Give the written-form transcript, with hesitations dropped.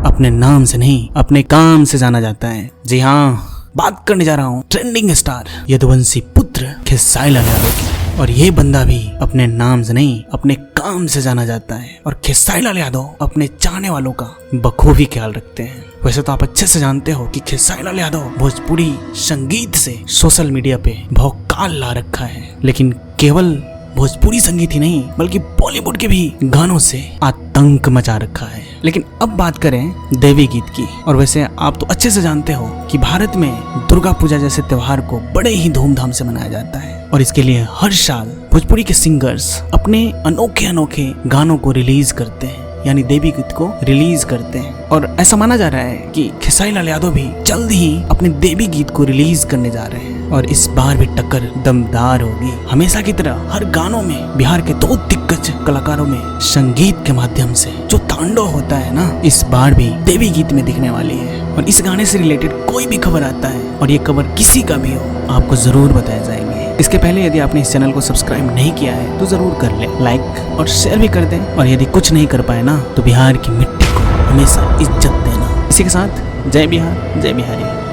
अपने नाम से नहीं अपने काम से जाना जाता है। जी हाँ, बात करने जा रहा हूँ ट्रेंडिंग स्टार यदुवंशी पुत्र खेसारी लाल यादव की। और ये बंदा भी अपने नाम से नहीं अपने काम से जाना जाता है। और खेसारी लाल यादव अपने चाहने वालों का बखूबी ख्याल रखते हैं। वैसे तो आप अच्छे से जानते हो कि खेसारी लाल यादव भोजपुरी संगीत से सोशल मीडिया पे भौकाल ला रखा है, लेकिन केवल भोजपुरी संगीत ही नहीं बल्कि बॉलीवुड के भी गानों से आतंक मचा रखा है। लेकिन अब बात करें देवी गीत की। और वैसे आप तो अच्छे से जानते हो कि भारत में दुर्गा पूजा जैसे त्योहार को बड़े ही धूमधाम से मनाया जाता है। और इसके लिए हर साल भोजपुरी के सिंगर्स अपने अनोखे अनोखे गानों को रिलीज करते हैं, यानी देवी गीत को रिलीज करते हैं। और ऐसा माना जा रहा है कि खेसारी लाल यादव भी जल्द ही अपने देवी गीत को रिलीज करने जा रहे हैं। और इस बार भी टक्कर दमदार होगी। हमेशा की तरह हर गानों में बिहार के दो दिग्गज कलाकारों में संगीत के माध्यम से जो तांडव होता है ना, इस बार भी देवी गीत में दिखने वाली है। और इस गाने से रिलेटेड कोई भी खबर आता है और ये खबर किसी का भी हो, आपको जरूर बताया जाएंगे। इसके पहले यदि आपने इस चैनल को सब्सक्राइब नहीं किया है तो जरूर कर ले, लाइक और शेयर भी कर दें। और यदि कुछ नहीं कर पाए ना तो बिहार की मिट्टी को हमेशा इज्जत देना। इसी के साथ जय बिहार, जय बिहारी।